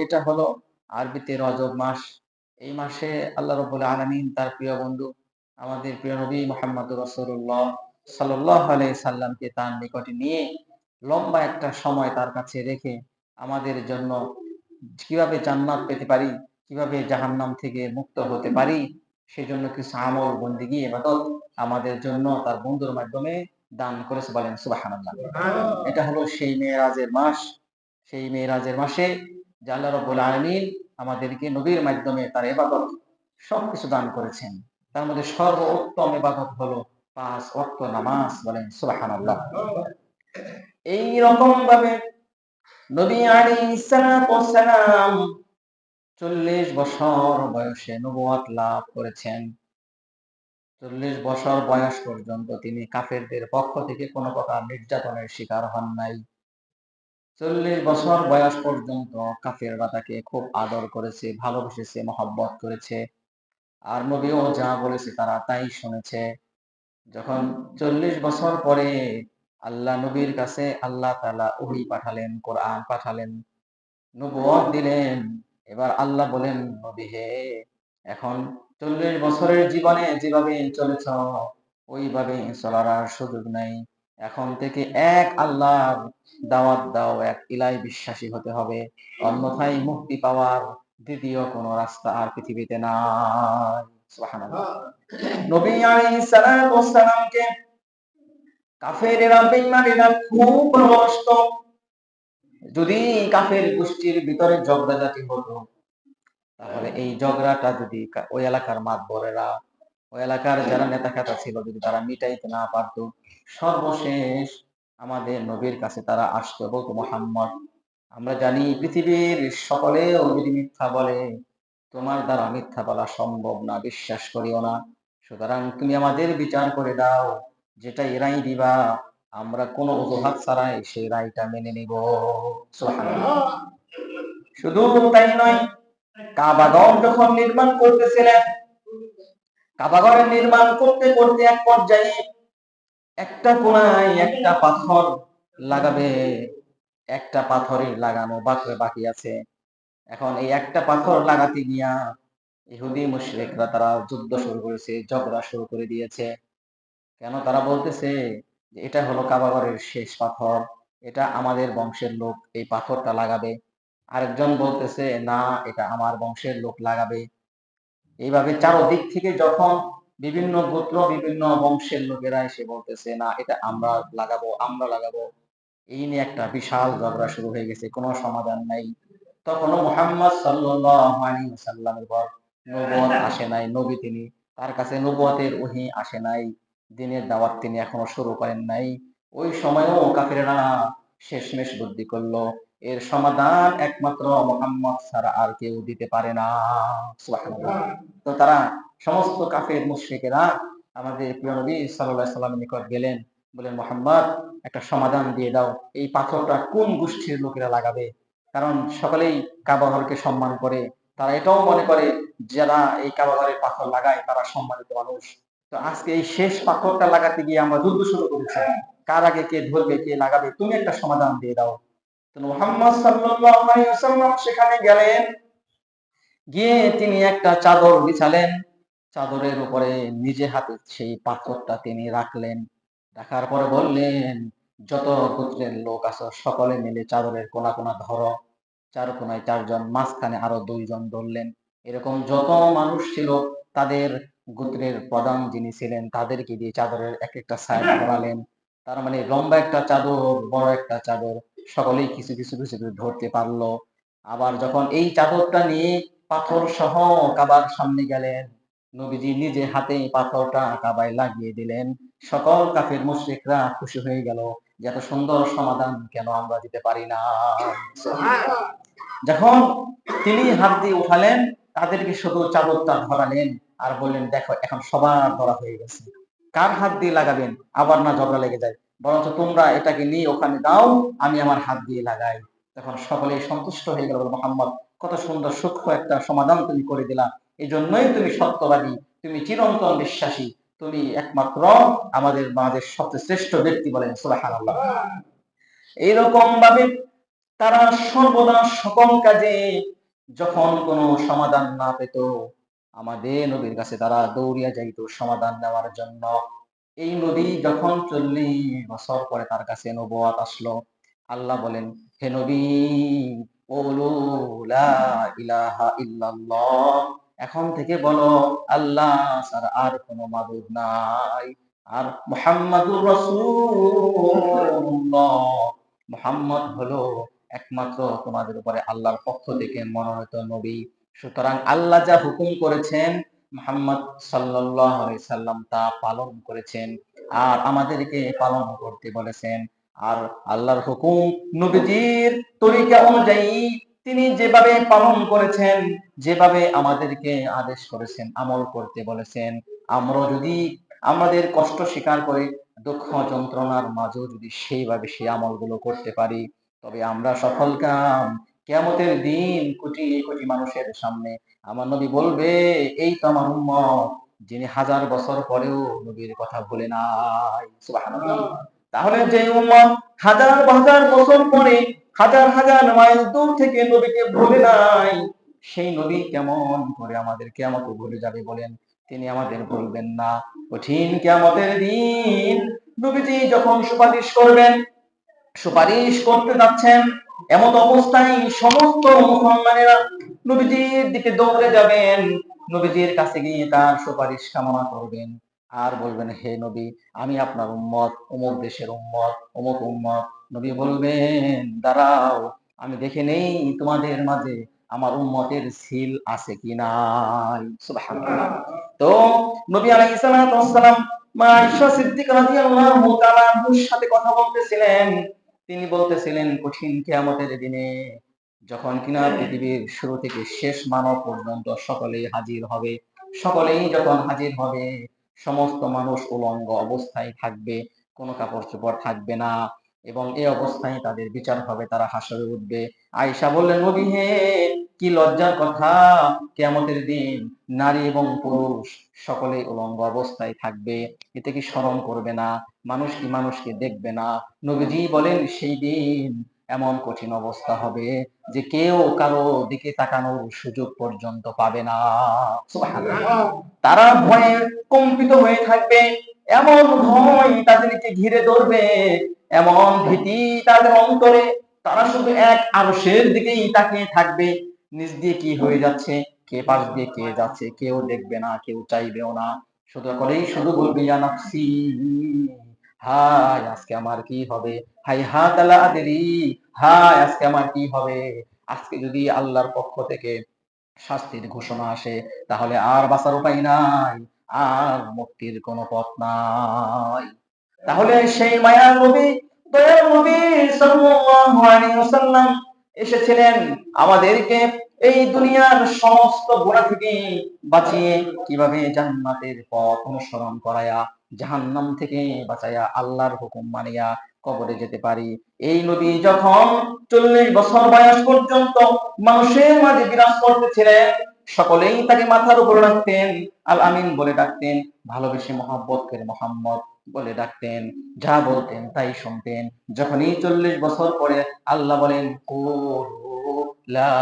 এটা হলো আরবিতে রজব মাস। এই মাসে আল্লাহ রাব্বুল আলামিন তার প্রিয় বন্ধু আমাদের প্রিয় নবী মুহাম্মদুর রাসূলুল্লাহ সাল্লাল্লাহু আলাইহি সাল্লামকে তার নিকটে নিয়ে লম্বা একটা সময় তার কাছে রেখে আমাদের জন্য কিভাবে জান্নাত পেতে পারি, কিভাবে জাহান্নাম থেকে মুক্ত হতে পারি, সেজন্য কিছু আমল বন্দেগী ইবাদত আমাদের জন্য তার বন্ধুর মাধ্যমে দান করেছে, বলেন সুবহানাল্লাহ। এটা হলো সেই মেরাজের মাস। সেই মেরাজের মাসে যে আল্লাহ রাব্বুল আলামিন আমাদেরকে নবীর মাধ্যমে তার ইবাদত সবকিছু দান করেছেন। তার মধ্যে সর্বোত্তম ইবাদত হলো ৫ ওয়াক্ত নামাজ, বলেন সুবহানাল্লাহ। এই রকম ভাবে নবী আলাইহিস সালাতু ওয়াস সালাম ৪০ বছর বয়সে নবুয়ত লাভ করেছেন। ৪০ বছর বয়স পর্যন্ত তিনি কাফেরদের পক্ষ থেকে কোনো প্রকার নির্যাতনের শিকার হন নাই। ৪০ বছর বয়স পর্যন্ত কাফেররা তাকে খুব আদর করেছে, ভালোবেসেছে, মহব্বত করেছে। আর নবীও যা বলেছে তারা তাই শুনেছে। যখন ৪০ বছর পরে আল্লাহ নবীর কাছে আল্লাহ তাআলা ওহী পাঠালেন, কোরআন পাঠালেন, নবুয়ত দিলেন। এবার আল্লাহ বলেন, নবী হে, এখন ৪০ বছরের জীবনে যেভাবে চলেছ ওইভাবে চলার আর সুযোগ নাই। এখন থেকে এক আল্লাহর দাওয়াত দাও, এক ইলাহি বিশ্বাসী হতে হবে, অন্যথায় মুক্তি পাওয়ার দ্বিতীয় কোনো রাস্তা আর পৃথিবীতে নাই। সুবহানাল্লাহ। নবী আলাইহিস সালাতু ওয়াস সালামকে কাফেরেরা বেঈমানেরা খুব ভালোবাসতো। যদি কাফের গোষ্ঠীর ভিতরে ঝগড়াঝাটি হতো, তাহলে এই ঝগড়াটা যদি ওই এলাকার মাতবরেরা, ওই এলাকার যারা নেতা খেতা ছিল, যদি তারা মিটাইতে না পারতো, সর্বশেষ আমাদের নবীর কাছে তারা আসতো, বলতো, মুহাম্মদ, আমরা জানি পৃথিবীর সকলেও যদি মিথ্যা বলে, তোমার দ্বারা মিথ্যা বলা সম্ভব না, বিশ্বাস করিও না। সুতরাং তুমি আমাদের বিচার করে দাও, যেটাই রায় দিবা আমরা কোনো অজুহাত ছাড়াই সেই রায়টা মেনে নিব। সুবহানাল্লাহ। শুধু তাই নয়, কাবাঘর যখন নির্মাণ করতেছিলেন, কাবাঘরের নির্মাণ করতে করতে এক পর্যায়ে একটা কোনায় একটা পাথর লাগাবে, একটা পাথরই লাগানো বাকি আছে। এখন এই একটা পাথর লাগাতে গিয়া ইহুদি মুশরিকরা তারা যুদ্ধ শুরু করেছে, ঝগড়া শুরু করে দিয়েছে। কেন? তারা বলতেছে যে এটা হলো কাবাঘরের শেষ পাথর, এটা আমাদের বংশের লোক এই পাথরটা লাগাবে। আরেকজন বলতেছে না, এটা আমার বংশের লোক লাগাবে। এইভাবে চারদিক থেকে যখন বিভিন্ন গোত্র, বিভিন্ন বংশের লোকেরা এসে বলতেছে না, এটা আমরা লাগাবো, আমরা লাগাবো, এই নিয়ে একটা বিশাল ঝগড়া শুরু হয়ে গেছে, কোনো সমাধান নাই। তখনও মুহাম্মদ সাল্লাল্লাহু আলাইহি ওয়াসাল্লামের পর নবুয়ত আসে নাই, নবী তিনি, তার কাছে নবুয়তের ওহী আসে নাই, দ্বীনের দাওয়াত তিনি এখনো শুরু করেন নাই। ওই সময়ও কাফিরেরা শেষমেশ বুদ্ধি করলো, এর সমাধান একমাত্র মুহাম্মদ ছাড়া আর কেউ দিতে পারে না। সুবহানাল্লাহ। তো তারা সমস্ত কাফের মুশরিকেরা আমাদের প্রিয় নবী সাল্লাল্লাহু আলাইহি সাল্লামের নিকট গেলেন, বলেন, মুহাম্মদ, একটা সমাধান দিয়ে দাও, এই পাথরটা কোন গোষ্ঠীর লোকেরা লাগাবে? কারণ সকলেই কাবাঘরকে সম্মান করে, তারা এটাও মনে করে যারা এই কাবাঘরের পাথর লাগায় তারা সম্মানিত মানুষ। তো আজকে এই শেষ পাথরটা লাগাতে গিয়ে আমরা যুদ্ধ শুরু করেছি, কার আগে কে ধরবে, কে লাগাবে, তুমি একটা সমাধান দিয়ে দাও। তো মুহাম্মদ সাল্লাল্লাহু আলাইহি ওয়াসাল্লাম সেখানে গেলেন, গিয়ে তিনি একটা চাদর বিছালেন, চাদরের উপরে নিজে হাতে সেই পাথরটা তিনি রাখলেন। রাখার পরে বললেন, যত গোত্রের লোক আছো সকলে মিলে চাদরের কোনা কোনা ধরো। চার কোনায় ৪ জন, মাঝখানে আরো ২ জন ধরলেন। এরকম যত মানুষ ছিল তাদের গোত্রের প্রধান যিনি ছিলেন তাদেরকে দিয়ে চাদরের এক একটা সাইড ধরালেন। তার মানে লম্বা একটা চাদর, বড় একটা চাদর, সকলেই কিছু কিছু কিছু করে ধরতে পারলো। আবার যখন এই চাদরটা নিয়ে পাথর সহ কাবার সামনে গেলেন, নবীজি নিজে হাতে পাথরটা কাবায় লাগিয়ে দিলেন। সকল কাফের মুশরিকরা খুশি হয়ে গেল যে এত সুন্দর সমাধান কেন আমরা দিতে পারি না। যখন তিনি হাত দিয়ে উঠালেন, তাদেরকে শুধু চাদরটা ধরালেন আর বললেন, দেখো এখন সবার ধরা হয়ে গেছে, কার হাত দিয়ে লাগাবেন, আবার না ঝগড়া লেগে যায়, বরঞ্চ তোমরা এটাকে নিয়ে ওখানে দাও, আমি আমার হাত দিয়ে লাগাই। তখন সকলেই সন্তুষ্ট হয়ে গেল, মুহাম্মদ, কত সুন্দর সূক্ষ্ম একটা সমাধান তুমি করে দিলা, এই জন্যই তুমি সত্যবাদী, তুমি চিরন্তন বিশ্বাসী, তুমি একমাত্র আমাদের মাঝে সবচেয়ে শ্রেষ্ঠ ব্যক্তি, বলেন সুবহানাল্লাহ। এইরকম ভাবে তারা সর্বদা সকল কাজে যখন কোনো সমাধান না পেত, আমাদের নবীর কাছে তারা দৌড়িয়া যাইত সমাধান নেওয়ার জন্য। এই নবী যখন 40 বছর পরে তার কাছে নবুয়ত আসলো, আল্লাহ বলেন, হে নবী, কুলু লা ইলাহা ইল্লাল্লাহ, এখন থেকে বলো আল্লাহ ছাড়া আর কোনো মাবুদ নাই, আর মুহাম্মাদুর রাসূলুল্লাহ, মুহাম্মদ হলো একমাত্র তোমাদের উপরে আল্লাহর পক্ষ থেকে মনোনীত নবী। সুতরাং আল্লাহ যা হুকুম করেছেন মুহাম্মদ সাল্লাল্লাহু আলাইহি সাল্লাম তা পালন করেছেন, আর আমাদেরকে পালন করতে বলেছেন। আর আল্লাহর হুকুম নবীজির তরিকা অনুযায়ী তিনি যেভাবে পালন করেছেন, যেভাবে আমাদেরকে আদেশ করেছেন, আমল করতে বলেছেন, আমরা যদি আমাদের কষ্ট স্বীকার করে দুঃখ যন্ত্রণার মাঝেও যদি সেইভাবে সেই আমলগুলো করতে পারি, তবে আমরা সফল কাম। কিয়ামতের দিন কোটি কোটি মানুষের সামনে আমার নবী বলবে, এই তো আমার উম্মত, যিনি 1000 বছর পরেও নবীর কথা ভুলে নাই। সুবহানাল্লাহ। তাহলে যে উম্মত হাজার হাজার বছর পরে হাজার হাজার মাইল দূর থেকে নবীকে ভুলে নাই, সেই নবী কেমন করে আমাদের কিয়ামতে ভুলে যাবে বলেন? তিনি আমাদের ভুলবেন না। কঠিন কিয়ামতের দিন নবীজি যখন সুপারিশ করবেন, সুপারিশ করতে যাচ্ছেন, এমত অবস্থায় সমস্ত মুসলমানেরা নবীজির দিকে দৌড়ে যাবেন, নবীজির কাছে গিয়ে তার সুপারিশ কামনা করবেন, আর বলবেন, হে নবী, আমি আপনার উম্মত, অমুক দেশের উম্মত, অমুক উম্মত। নবী বলবেন, দাঁড়াও, আমি দেখে নেই তোমাদের মাঝে আমার উম্মতের সিল আছে কি নাই। সুবহানাল্লাহ। তো নবী আলাইহিস সালাতু ওয়াস সালাম মা আয়েশা সিদ্দিকা রাদিয়াল্লাহু তাআলা আনহার সাথে কথা বলতেছিলেন। তিনি বলতেছিলেন, কঠিন কিয়ামতের দিনে যখন কিনা পৃথিবীর শুরু থেকে শেষ মানব পর্যন্ত সকলেই হাজির হবে, সকলেই যখন হাজির হবে, সমস্ত মানুষ উলঙ্গ অবস্থায় থাকবে, কোনো কাপড় চোপড় থাকবে না, এবং এই অবস্থায় তাদের বিচার হবে, তারা হাসরে উঠবে। আয়েশা বললেন, নবী হে, কি লজ্জার কথা! কিয়ামতের দিন নারী এবং পুরুষ সকলেই উলঙ্গ অবস্থায় থাকবে, এতে কি শরম করবে না? মানুষ কি মানুষকে দেখবে না? নবীজি বলেন, সেই দিন এমন কঠিন অবস্থা হবে যে কেউ কারো দিকে তাকানোর সুযোগ পর্যন্ত পাবে না। সুবহানাল্লাহ। তারা ভয়ে কম্পিত হয়ে থাকবে, এমন ভয় তাদেরকে ঘিরে ধরবে, এমন ভীতি তাদের অন্তরে, তারা শুধু এক আরশের দিকেই তাকিয়ে থাকবে। নিজ দিয়ে কি হয়ে যাচ্ছে, কে পাশ দিয়ে কে যাচ্ছে, কেউ দেখবে না, কেউ চাইবেও না। শুধু করেই শুধু বলবে, ইয়া নাফসি, হায় আজকে আমার কি হবে, হাই হা তালা আদেরি, হায় আজকে আমার কি হবে। আজকে যদি আল্লাহর পক্ষ থেকে শাস্তির ঘোষণা আসে, তাহলে আর বাঁচার উপায় নাই, আর মুক্তির কোনো পথ নাই। তাহলে সেই মায়ার নবী, দয়ার নবী সাল্লাল্লাহু আলাইহি ওয়াসাল্লাম এসেছিলেন আমাদেরকে এই দুনিয়ার সমস্ত গুনাহ থেকে বাঁচিয়ে কিভাবে জান্নাতের পথ অনুসরণ করায়া, জাহান্নাম থেকে বাঁচায়া, আল্লাহর হুকুম মানিয়া কবরে যেতে পারি। এই নবী যখন 40 বছর বয়স পর্যন্ত মানুষের মাঝে বিরাজ করতেছিলেন, সকলেই তাকে মাথার উপর রাখতেন, আল আমিন বলে ডাকতেন, ভালোবেসে মহব্বত করে মোহাম্মদ বলে ডাকতেন, যা বলতেন তাই শুনতেন। যখনই 40 বছর পরে আল্লাহ বলেন, কুলু লা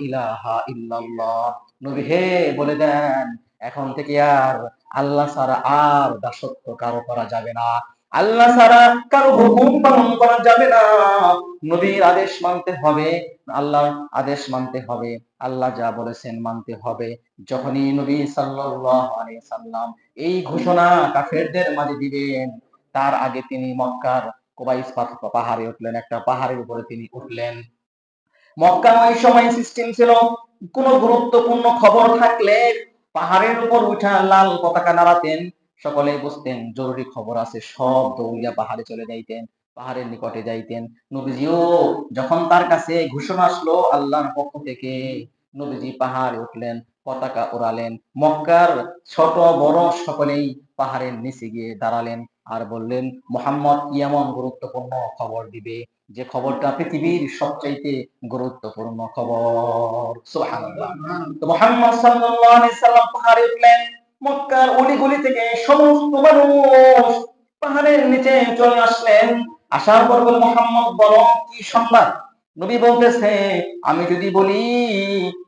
ইলাহা ইল্লাল্লাহ, নবী হে বলে দেন, এখন থেকে আর আল্লাহ ছাড়া আর দাসত্ব কারো করা যাবে না, আল্লাহ ছাড়া কারো হুকুম পালন করা যাবে না, নবীর আদেশ মানতে হবে, আল্লাহর আদেশ মানতে হবে, আল্লাহ যা বলেছেন মানতে হবে। যখনই নবী সাল্লাল্লাহু আলাইহি সাল্লাম এই ঘোষণা কাফেরদের মাঝে দিবেন, তার আগে তিনি মক্কার কুবাইস পাহাড়ে উঠলেন, একটা পাহাড়ের উপরে তিনি উঠলেন। মক্কা ওই সময় সিস্টেম ছিল, কোন গুরুত্বপূর্ণ খবর থাকলে পাহাড়ের উপর উঠা লাল পতাকা নাড়াতেন, সকলেই বুঝতেন জরুরি খবর আছে, সব দৌড়িয়া পাহাড়ে চলে যাইতেন, পাহাড়ের নিকটে যাইতেন। নবীজিও যখন তার কাছে ঘোষণা আসলো আল্লাহর পক্ষ থেকে, নবীজি পাহাড়ে উঠলেন, পতাকা উড়ালেন, মক্কার ছোট বড় সকলেই পাহাড়ের নিচে গিয়ে দাঁড়ালেন, আর বললেন, মুহাম্মদ কি এমন গুরুত্বপূর্ণ খবর দিবে, যে খবরটা পৃথিবীর সবচাইতে গুরুত্বপূর্ণ খবর। সুবহানাল্লাহ। তো মুহাম্মদ সাল্লাল্লাহু আলাইহি সাল্লাম পাহাড়ে উঠলেন, মক্কার অলিগলি থেকে সমস্ত মানুষ পাহাড়ের নিচে চলে আসলেন। আসার পর বলে, মুহাম্মদ বলো কি সংবাদ? নবী বলতেছে, আমি যদি বলি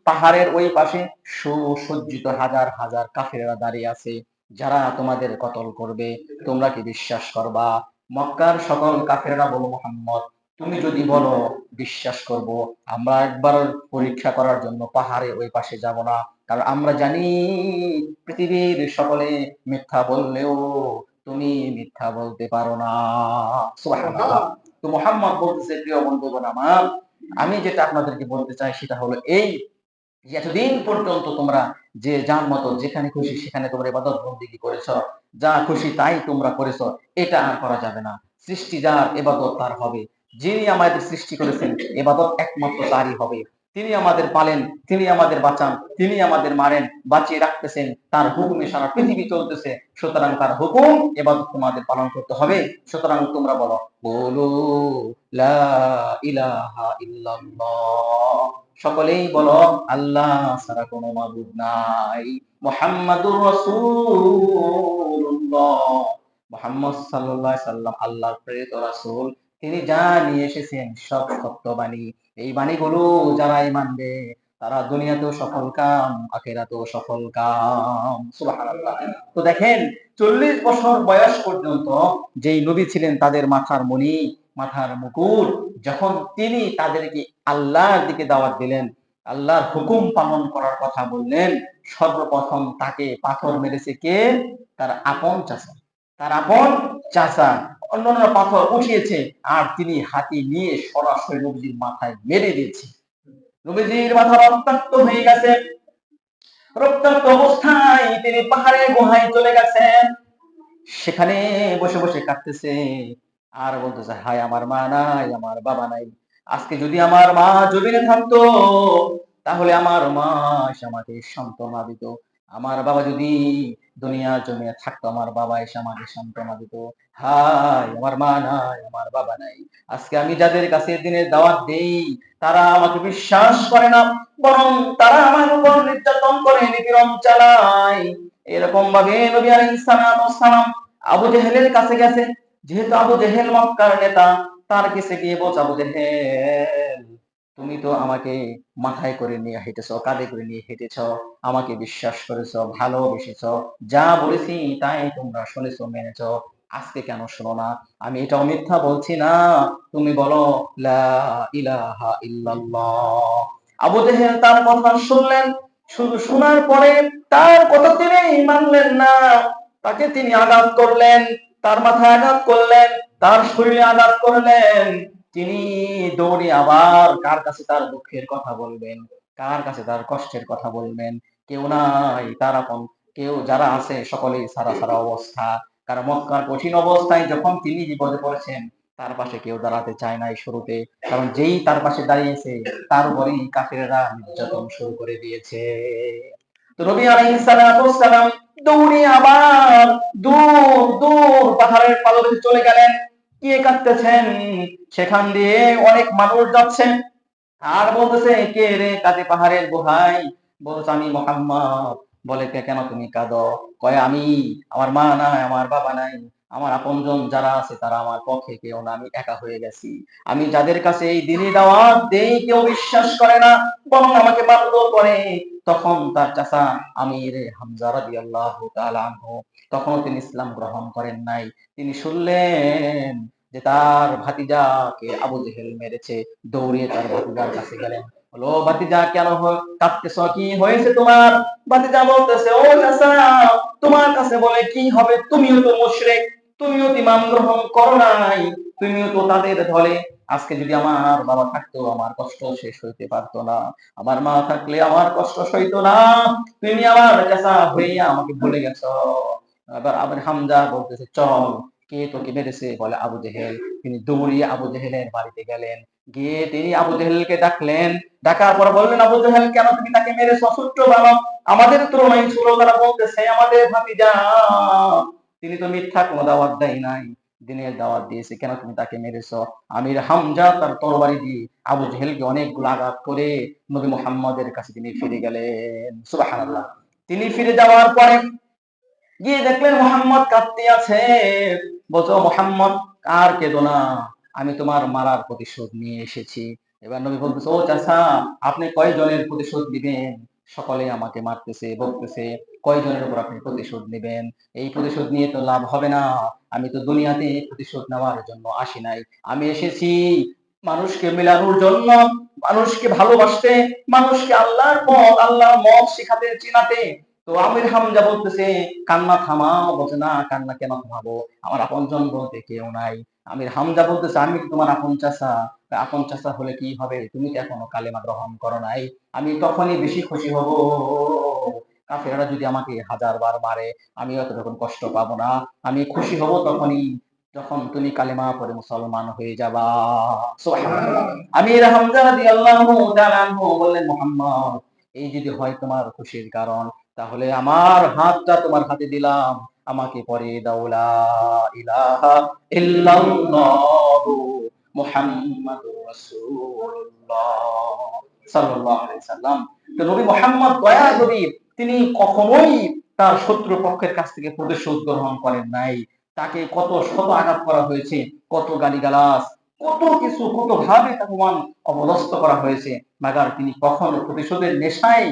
পাহাড়ের ওই পাশে সুসজ্জিত হাজার হাজার কাফেররা দাঁড়িয়ে আছে যারা তোমাদের কতল করবে, তোমরা কি বিশ্বাস করবা? মক্কার সকল কাফেররা বলো, মুহাম্মদ তুমি যদি বলো বিশ্বাস করব। আমরা একবার পরীক্ষা করার জন্য পাহাড়ে ওই পাশে যাব না, কারণ আমরা জানি পৃথিবীর সকলে মিথ্যা বললেও তুমি মিথ্যা বলতে পারো না। সুবহানাল্লাহ। তো মুহাম্মদ বলতেছে, প্রিয় বন্ধুগণ আমার, আমি যেটা আপনাদেরকে বলতে চাই সেটা হলো এই, যে এতদিন পর্যন্ত তোমরা যে যার মতো যেখানে খুশি সেখানে তোমরা ইবাদত বন্দেগী করেছো, যা খুশি তাই তোমরা করেছো, এটা আর করা যাবে না। সৃষ্টি যার, ইবাদত তার হবে। যিনি আমাদের সৃষ্টি করেছেন, ইবাদত একমাত্র তারই হবে। তিনি আমাদের পালেন, তিনি আমাদের বাঁচান, তিনি আমাদের মারেন, বাঁচিয়ে রাখতেছেন, তার হুকুমে সারা পৃথিবী চলতেছে। সুতরাং তার হুকুম ইবাদত তোমাদের পালন করতে হবে। সুতরাং তোমরা বলো, বলো লা ইলাহা ইল্লাল্লাহ। সকলেই বলো, আল্লাহ ছাড়া কোনো মাবুদ নাই, মুহাম্মাদুর রাসূলুল্লাহ। মুহাম্মদ সাল্লাল্লাহু আলাইহি সাল্লাম আল্লাহর প্রেরিত রাসূল। তিনি যা নিয়ে এসেছেন সব সত্য বাণী। এই বাণীগুলো যারাই মানবে তারা দুনিয়াতেও সফল কাম, আখিরাতেও সফল কাম। সুবহানাল্লাহ। তো দেখেন, 40 বছর বয়স পর্যন্ত যেই নবী ছিলেন তাদের মাথার মণি, মাথার মুকুট, যখন তিনি তাদেরকে আল্লাহর দিকে দাওয়াত দিলেন, আল্লাহর হুকুম পালন করার কথা বললেন, সর্বপ্রথম তাকে পাথর মেরেছে কে? তার আপন চাচা। তার আপন চাচা। অন্যান্য পাথর উঠিয়েছে, আর তিনি হাতি নিয়ে সরাসরি নবীজির মাথায় মেরে দিয়েছে। নবীজির মাথা রক্তাক্ত হয়ে গেছে। রক্তাক্ত অবস্থায় তিনি পাহাড়ের গুহায় চলে গেছেন। সেখানে বসে বসে কাঁদতেছে আর বলতেছে, হায় আমার মা নাই, আমার বাবা নাই। আজকে যদি আমার মা জমিনে থাকতো তাহলে আমার মা এসে আমাকে সান্ত্বনা দিত। আমার বাবা যদি দুনিয়া জমিনে থাকতো, আমার বাবা এসে আমাকে সান্ত্বনা দিত। হায় আমার মা নাই, আমার বাবা নাই। আজকে আমি যাদের কাছে দিনের দাওয়াত দেই তারা আমাকে বিশ্বাস করে না, বরং তারা আমার উপর নির্যাতন করে, নিপীড়ন চালায়। এরকম ভাবে নবী আলাইহিস সালাম আবু জেহেলের কাছে গেছে। যেহেতু আবু জেহেল মক্কার নেতা, তার কাছে গিয়ে বলছে, আবু জেহেল তুমি তো আমাকে মাথায় করে নিয়ে হেঁটেছো, কাঁধে করে নিয়ে হেঁটেছো, আমাকে বিশ্বাস করেছো, ভালোবেসেছো, যা বলেছি তাই তোমরা শুনেছো, মেনেছো। আজকে কেন শোনো না? আমি এটাও মিথ্যা বলছি না। তুমি বলো লা ইলাহা ইল্লাল্লাহ। আবু জেহেল তার কথা শুনলেন। শুধু শোনার পরে তার কথা তিনি মানলেন না। তাকে তিনি আঘাত করলেন, তার মাথায় আঘাত করলেন, তার শরীরে আঘাত করলেন। তিনি দৌড়ে আবার কার কাছে তার দুঃখের কথা বলবেন, কার কাছে তার কষ্টের কথা বলবেন? কেউ নাই, তার আপন কেউ যারা আছে সকলেই সারা সারা অবস্থা। কারণ মক্কার কঠিন অবস্থায় যখন তিনি বিপদে পড়েছেন, তার পাশে কেউ দাঁড়াতে চায় নাই শুরুতে। কারণ যেই তার পাশে দাঁড়িয়েছে তার উপরেই কাফেররা নির্যাতন শুরু করে দিয়েছে। তো নবী আলাইহিস সালাম দৌড়ে আবার দূর দূর পাহাড়ের পাদদেশে চলে গেলেন। কে কাঁদতেছেন? সেখান দিয়ে অনেক মানুষ যাচ্ছে আর বলতেছে, কে রে কাঁদে পাহাড়ের গুহায়? বলছে, আমি মুহাম্মদ। বলে, কেন তুমি কাঁদো? কয়, আমি, আমার মা নাই, আমার বাবা নাই, আমার আপনজন যারা আছে তারা আমার পক্ষে কেউ না, আমি একা হয়ে গেছি। আমি যাদের কাছে এই দিনই দাওয়াত দেই কেউ বিশ্বাস করে না, বরং আমাকে মারধর করে। তখন তার চাচা আমির হামজা রাদিয়াল্লাহু তাআলা আনহু, তখন তিনি ইসলাম গ্রহণ করেন নাই। তিনি শুনলেন যে তার ভাতিজাকে আবু জেহেল মেরেছে। দৌড়িয়ে তার ভাতিজার কাছে গেলেন। বলো, ভাতিজা কেন কাঁদতেছ, কি হয়েছে তোমার? ভাতিজা বলতেছে, ও চাচা, তোমার কাছে বলে কি হবে? তুমিও তো মুশরিক, তুমিও তো ঈমান গ্রহণ করো নাই, তুমিও তো তাদের দলে। আজকে যদি আমার বাবা থাকতো আমার কষ্ট শেষ হইতে পারতো না, আমার মা থাকলে আমার কষ্ট সইতো না। তুমি আমার চাচা হইয়া আমাকে ভুলে গেছো। আবার আবার হামজা বলতেছে, চল, কে তোকে মেরেছে? বলে, আবু জেহেল। তিনি দৌড়িয়ে আবু জেহেলের বাড়িতে গেলেন। গিয়ে তিনি আবু জেহেলকে ডাকলেন। ডাকার পর বললেন, আবু জেহেল কেন তুমি তাকে মেরেছো? ছোট্ট বালক, আমাদের তুলনায় ছোট, তারা বলতেছে আমাদের ভাতিজা, তিনি তো মিথ্যা কোনো দাওয়াত দেয় নাই, দিনের দাওয়াত দিয়েছে, কেন তুমি তাকে মেরেছো? আমির হামজা তার তরবারি দিয়ে আবু জেহেলকে অনেকগুলো আঘাত করে নবী মুহাম্মদের কাছে তিনি ফিরে গেলেন। সুবহানাল্লাহ। তিনি ফিরে যাওয়ার পরে গিয়ে দেখলেন মুহাম্মদ কাঁদতে আছে। বলছো, মুহাম্মদ আর কেঁদো না, আমি তোমার মারার প্রতিশোধ নিয়ে এসেছি। এবার নবী বলতেছে, ও চাচা, আপনি কয়জনের প্রতিশোধ দিবেন? সকলে আমাকে মারতেছে, বলতেছে, কয়জনের উপর আপনি প্রতিশোধ নেবেন? এই প্রতিশোধ নিয়ে তো লাভ হবে না। আমি তো দুনিয়াতে প্রতিশোধ নেওয়ার জন্য আসি নাই। আমি এসেছি মানুষকে মেলানোর জন্য, মানুষকে ভালোবাসতে, মানুষকে আল্লাহর পথ, আল্লাহর মত শিখাতে, চিনাতে। তো আমির হামজা বলতেছে, কান্না থামাও। বলছে, না, কান্না কেন থামাবো? আমার আপনজন বলতে কেউ নাই। আমির হামজা বলতেছে, আমি কি তোমার আপন চাচা? আপন চাচা হলে কি হবে? তুমি তো এখনো কালেমা গ্রহণ করো নাই। আমি তখনই বেশি খুশি হব, কাফেররা যদি আমাকে 1000 বার মারে, আমি অত তখন কষ্ট পাবো না। আমি খুশি হব তখনই, যখন তুমি কালেমা পড়ে মুসলমান হয়ে যাবা। সুবহানাল্লাহ। আমির হামজা রাদিয়াল্লাহু তাআলা আনহু বললেন, মুহাম্মদ, এই যদি হয় তোমার খুশির কারণ, তাহলে আমার হাতটা তোমার হাতে দিলাম, আমাকে পরে দাও লা ইলাহা ইল্লাল্লাহু মুহাম্মাদুর রাসূলুল্লাহ সাল্লাল্লাহু আলাইহি সাল্লাম। তো নবী মুহাম্মদ দয়ার নবী, তিনি কখনোই তার শত্রু পক্ষের কাছ থেকে প্রতিশোধ গ্রহণ করেন নাই। তাকে কত শত আঘাত করা হয়েছে, কত গালিগালাজ, কত কিছু, কত ভাবে তাকে অপদস্থ করা হয়েছে, মাগার তিনি কখনো প্রতিশোধের নেশায়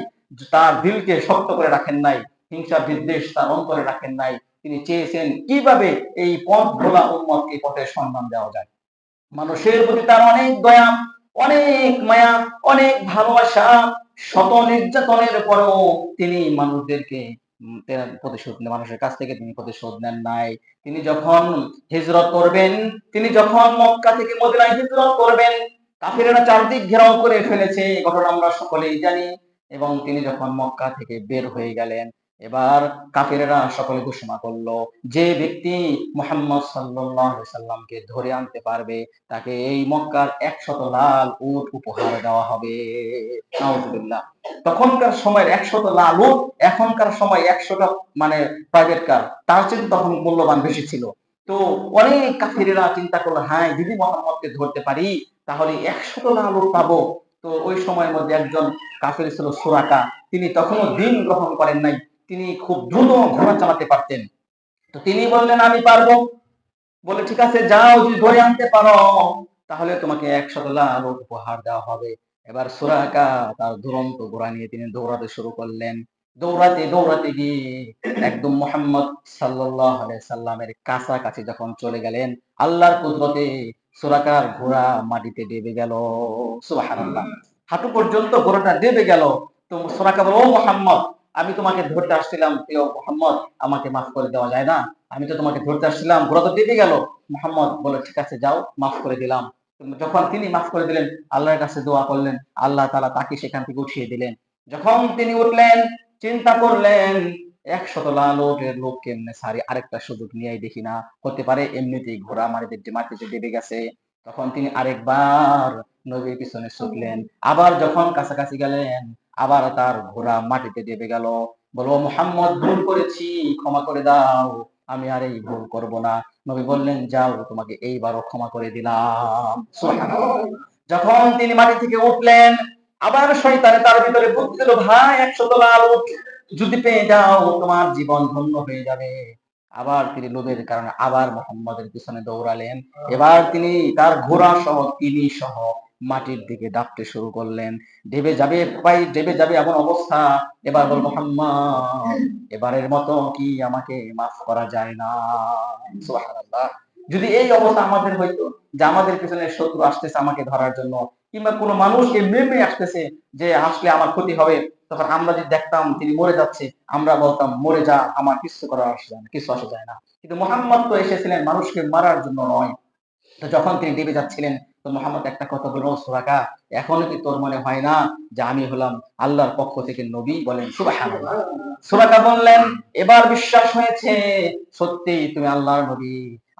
তার দিলকে শক্ত করে রাখেন নাই, হিংসা বিদ্বেষ তার অন্তরে রাখেন নাই। তিনি চেয়েছেন কিভাবে এই পথ ভোলা উম্মতকে পথের সন্ধান দেওয়া যায়। মানুষের প্রতি তার অনেক দয়া, অনেক মায়া, অনেক ভালোবাসা। শত নির্যাতনের পরেও তিনি মানুষদেরকে প্রতিশোধ মানুষের কাছ থেকে তিনি প্রতিশোধ নেন নাই। তিনি যখন হিজরত করবেন, তিনি যখন মক্কা থেকে মদিনায় হিজরত করবেন, কাফিরেরা চারদিক ঘেরাও করে ফেলেছে, ঘটনা আমরা সকলেই জানি। এবং তিনি যখন মক্কা থেকে বের হয়ে গেলেন, এবার কাফিরেরা সকলে ঘোষণা করলো, যে ব্যক্তি মুহাম্মদ সাল্লাল্লাহু আলাইহি সাল্লামকে ধরে আনতে পারবে, তাকে এই মক্কার 100 লাল উট উপহার দেওয়া হবে। নাউজুবিল্লাহ। তখনকার সময়ের 100 লাল উট, এখনকার সময় 100টা মানে প্রাইভেট কার, তার চেয়ে তখন মূল্যবান বেশি ছিল। তো অনেক কাফিরেরা চিন্তা করলো, হ্যাঁ, যদি মোহাম্মদকে ধরতে পারি তাহলে 100 লাল উট পাবো। তো ওই সময়ের মধ্যে একজন কাফির ছিল সুরাকা, তিনি তখনও দিন গ্রহণ করেন নাই, তিনি খুব দ্রুত ঘোড়া চালাতে পারতেন। তো তিনি বললেন, আমি পারবো। বলে, ঠিক আছে, যাও, যদি ধরে আনতে পারো তাহলে তোমাকে 100 লাল উট উপহার দেওয়া হবে। এবার সুরাকা তার দুরন্ত ঘোড়া নিয়ে তিনি দৌড়াতে শুরু করলেন। দৌড়াতে দৌড়াতে গিয়ে একদম মুহাম্মদ সাল্লাল্লাহু আলাইহি সাল্লামের কাছাকাছি যখন চলে গেলেন, আল্লাহর কুদরতে সুরাকার ঘোড়া মাটিতে ডেবে গেল। সুবহানাল্লাহ। হাঁটু পর্যন্ত ঘোড়াটা ডেবে গেল। তো সুরাকা বলে, ও মুহাম্মদ, আমি তোমাকে ধরতে আসছিলাম, প্রিয় মুহাম্মদ, আমাকে মাফ করে দেওয়া যায় না? আমি তো তোমাকে ধরতে আসছিলাম, ঘোড়া তো ডেবে গেল। মুহাম্মদ বলে, ঠিক আছে, যাও, মাফ করে দিলাম। যখন তিনি মাফ করে দিলেন, আল্লাহর কাছে দোয়া করলেন, আল্লাহ তাআলা তাকে সেখান থেকে উঠিয়ে দিলেন। যখন তিনি উঠলেন, চিন্তা করলেন, 100 লাল উটের লোক কেমনে সারি, আরেকটা সুযোগ নিয়েই দেখি না, হতে পারে এমনিতেই ঘোড়া মাটিতে ডেবে গেছে। তখন তিনি আরেকবার নবীর পিছনে ছুটলেন। আবার যখন কাছাকাছি গেলেন, আবার তার ঘোড়া মাটিতে ডেবে গেল। বলো, মুহাম্মদ, ভুল করেছি, ক্ষমা করে দাও, আমি আর এই ভুল করব না। নবী বললেন, যাও, তোমাকে এইবারও ক্ষমা করে দিলাম। সুবহানাল্লাহ। যখন তিনি মাটি থেকে উঠলেন, আবার শয়তানে তার ভিতরে বুদ্ধি দিল, ভাই, 100 লাল উট যদি পেয়ে যাও, তোমার জীবন ধন্য হয়ে যাবে। আবার তিনি লোভের কারণে আবার মুহাম্মদের পিছনে দৌড়ালেন। এবার তিনি তার ঘোড়া সহ, তিনি সহ মাটির দিকে ডাকতে শুরু করলেন। ডেবে যাবে ভাই, ডেবে যাবে এমন অবস্থা। এবার বল, মুহাম্মদ, এবারের মতো কি আমাকে মাফ করা যায় না? সুবহানাল্লাহ। যদি এই অবস্থা আমাদের হইতো, যে আমাদের পিছনে শত্রু আসতেছে আমাকে ধরার জন্য, কিংবা কোনো মানুষ এমনি আসতেছে যে আসলে আমার ক্ষতি হবে, তখন আমরা যদি দেখতাম তিনি মরে যাচ্ছে, আমরা বলতাম, মরে যা, আমার কিছু করার আসে যায় না, কিছু আসে যায় না। কিন্তু মুহাম্মদ তো এসেছিলেন মানুষকে মারার জন্য নয়। তো যখন তিনি ডেবে যাচ্ছিলেন, তো মুহাম্মদ একটা কথা বলল, সুরাকা, এখনো কি তোর মনে হয় না যে আমি হলাম আল্লাহর পক্ষ থেকে নবী? বলেন সুবহানাল্লাহ। সুরাকা বললেন, এবার বিশ্বাস হয়েছে, সত্যি তুমি আল্লাহর নবী।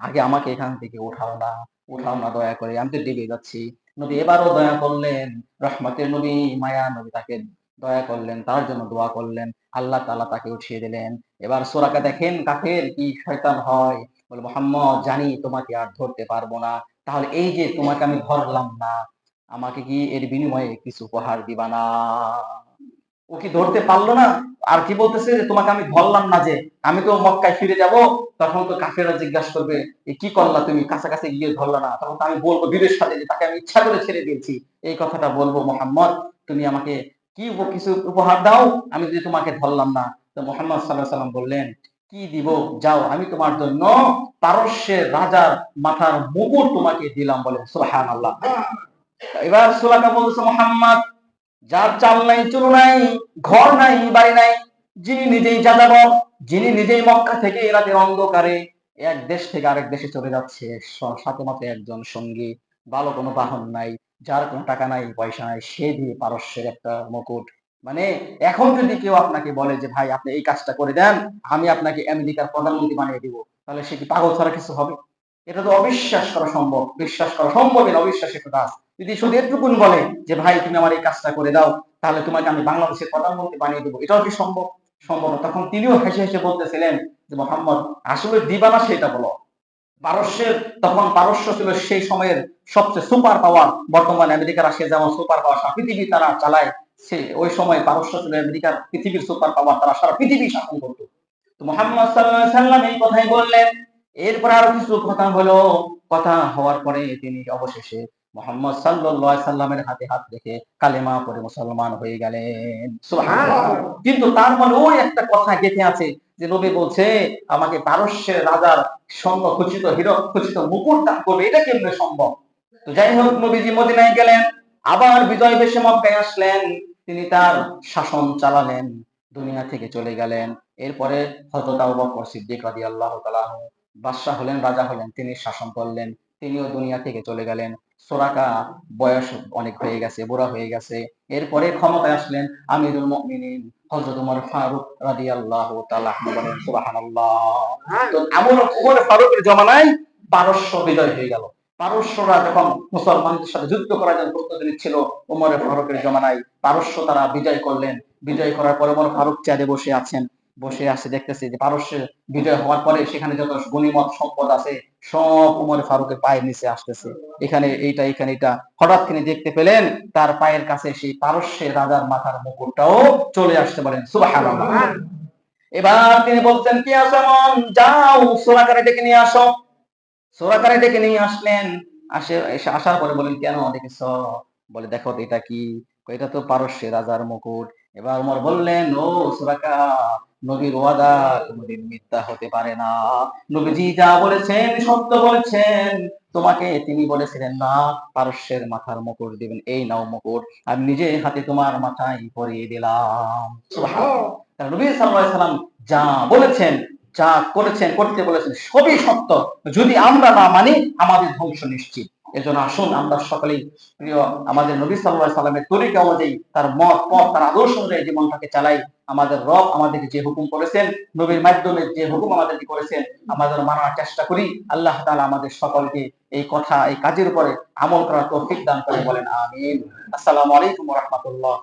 আগে আমাকে এখান থেকে উঠাও না, উঠাও না দয়া করে, আমি তো ডেবে যাচ্ছি। নবী এবারও দয়া করলেন, রহমতের নবী, মায়া নবী, তাকে দয়া করলেন, তার জন্য দোয়া করলেন, আল্লাহ তাআলা তাকে উঠিয়ে দিলেন। এবার সুরাকা দেখেন কাফের কি শয়তান হয়, বলে, মুহাম্মদ, জানি তোমাকে আর ধরতে পারবো না, তাহলে এই যে তোমাকে আমি ধরলাম না, আমাকে কি এর বিনিময়ে কিছু উপহার দিবা না? ও কি ধরতে পারলো না? আর কি বলতেছে যে তোমাকে আমি ধরলাম না, যে আমি তো মক্কায় ফিরে যাব, তখন তো কাফেররা জিজ্ঞাসা করবে কি করলা তুমি, কাছাকাছি গিয়ে ধরলা না, তখন তো আমি বলবো বীরের সাথে যে তাকে আমি ইচ্ছা করে ছেড়ে দিয়েছি। এই কথাটা বলবো, মোহাম্মদ তুমি আমাকে কি কিছু উপহার দাও, আমি যদি তোমাকে ধরলাম না। তো মোহাম্মদ সাল্লাল্লাহু আলাইহি সাল্লাম বললেন, কি দিব, যাও আমি তোমার জন্য পারস্যের রাজার মাথার মুকুট তোমাকে দিলাম, বলে সুবহানাল্লাহ। এবার সুরাকা বলছে, মোহাম্মদ যার চাল নাই চুল নাই, ঘর নাই বাড়ি নাই, যিনি নিজেই যাযাবর, যিনি নিজেই মক্কা থেকে রাতের অন্ধকারে এক দেশ থেকে আরেক দেশে চলে যাচ্ছে, সাথে মাত্র একজন সঙ্গী, ভালো কোনো বাহন নাই, যার কোনো টাকা নাই পয়সা নাই, সে দিয়ে পারস্যের একটা মুকুট। মানে এখন যদি কেউ আপনাকে বলে যে ভাই আপনি এই কাজটা করে দেন, আমি আপনাকে আমেরিকার প্রধানমন্ত্রী বানিয়ে দিব, তাহলে সে কি পাগল ছাড়া কিছু হবে? এটা তো অবিশ্বাস করা সম্ভব, বিশ্বাস করা সম্ভবই না, অবিশ্বাস একটা কাজ। যদি শুধু এটুকুন বলে যে ভাই তুমি আমার এই কাজটা করে দাও, তাহলে তোমাকে আমি বাংলাদেশের প্রধানমন্ত্রী বানিয়ে দেবো, এটাও কি সম্ভব? সম্ভব না। তখন তিনিও হেসে হেসে বলতেছিলেন যে মোহাম্মদ আসলে দিবা না সেটা বলো। পারস্যের, তখন পারস্য ছিল সেই সময়ের সবচেয়ে সুপার পাওয়ার। বর্তমান আমেরিকা রাশিয়া যেমন সুপার পাওয়ার, সারা পৃথিবী তারা চালায়, সে ওই সময় পারস্য ছিল আমেরিকার পৃথিবীর সুপার পাওয়ার, তারা সারা পৃথিবী শাসন করতো। তো মুহাম্মদ সাল্লাল্লাহু আলাইহি সাল্লাম এই কথাই বললেন। এরপর আরো কিছু কথা হলো। কথা হওয়ার পরে তিনি অবশেষে মুহাম্মদ সাল্লাল্লাহু আলাইহি সাল্লামের হাতে হাত রেখে কালেমা পড়ে মুসলমান হয়ে গেলেন। সুবহানাল্লাহ। কিন্তু তার মনে ওই একটা কথা গেঁথে আছে যে নবী বলছে আমাকে পারস্যের রাজার স্বর্ণ খচিত হীরক খচিত মুকুট দান করবে, এটা কেমনে সম্ভব? তো যাই হোক, নবীজি মদিনায় গেলেন, আবার বিজয় বেশে মক্কায় আসলেন, তিনি তার শাসন চালালেন, দুনিয়া থেকে চলে গেলেন। এরপরে হযরত আবু বকর সিদ্দিক রাদিয়াল্লাহু তাআলা আনহু বাদশা হলেন, রাজা হলেন, তিনি শাসন করলেন, তিনিও দুনিয়া থেকে চলে গেলেন। সুরাকা বয়স অনেক হয়ে গেছে, বুড়া হয়ে গেছে। এরপরে ক্ষমতায় আসলেন আমিরুল মুমিনিন হযরত ওমর ফারুক রাদিয়াল্লাহু তাআলা আনহু, বলেন সুবহানাল্লাহ। তো এমন ওমর ফারুকের জমানায় পারস্য বিজয় হয়ে গেল। পারস্যরা যখন মুসলমানদের সাথে যুদ্ধ করার জন্য প্রস্তুতি নিচ্ছিল, ওমর ফারুকের জমানায় পারস্য তারা বিজয় করলেন। বিজয় করার পরে ওমর ফারুক চেয়ারে বসে আছেন, বসে আসে দেখতেছে যে পারস্যের বিজয় হওয়ার পরে সেখানে যত গনিমত সম্পদ আছে সব ওমর ফারুকের পায়ের নিচে আসতেছে, এখানে এইটা এখানে এটা। হঠাৎ তিনি দেখতে পেলেন তার পায়ের কাছে সেই পারস্যের রাজার মাথার মুকুটটাও চলে আসতে, বলেন সুবহানাল্লাহ। এবার তিনি বলছেন কি আছে মন, যাও সুরাকারে ডেকে নিয়ে আসো। সুরাকারে ডেকে নিয়ে আসলেন। এসে আসার পরে বলেন কেন ডেকেছ? বলে দেখো তো এটা কি? এটা তো পারস্যের রাজার মুকুট। এবার ওমর বললেন, ও সুরাকা, নবীর ওয়াদা কোনদিন মিথ্যা হতে পারে না, নবীজি যা বলেছেন সত্য বলেছেন। তোমাকে তিনি বলেছিলেন না পারস্যের মাথার মুকুট দিবেন, এই নাও মুকুট, আমি নিজে হাতে তোমার মাথায় পরিয়ে দিলাম। সুবহানাল্লাহ। কারণ নবী সাল্লাল্লাহু আলাইহি সাল্লাম যা বলেছেন, যা করেছেন, করতে বলেছেন সবই সত্য। যদি আমরা না মানি আমাদের ধ্বংস নিশ্চিত। এজন্য আসুন আমরা সকলেই প্রিয় আমাদের নবী সাল্লাল্লাহু আলাইহি সাল্লামের তরিকা অনুযায়ী, তার মত পথ তার আদর্শ অনুযায়ী জীবনটাকে চালাই। আমাদের রব আমাদেরকে যে হুকুম করেছেন, নবীর মাধ্যমে যে হুকুম আমাদেরকে করেছেন, আমাদের মানার চেষ্টা করি। আল্লাহ তাআলা আমাদের সকলকে এই কথা, এই কাজের উপরে আমল করার তৌফিক দান করে, বলেন আমিন। আসসালামু আলাইকুম ওয়া রাহমাতুল্লাহ।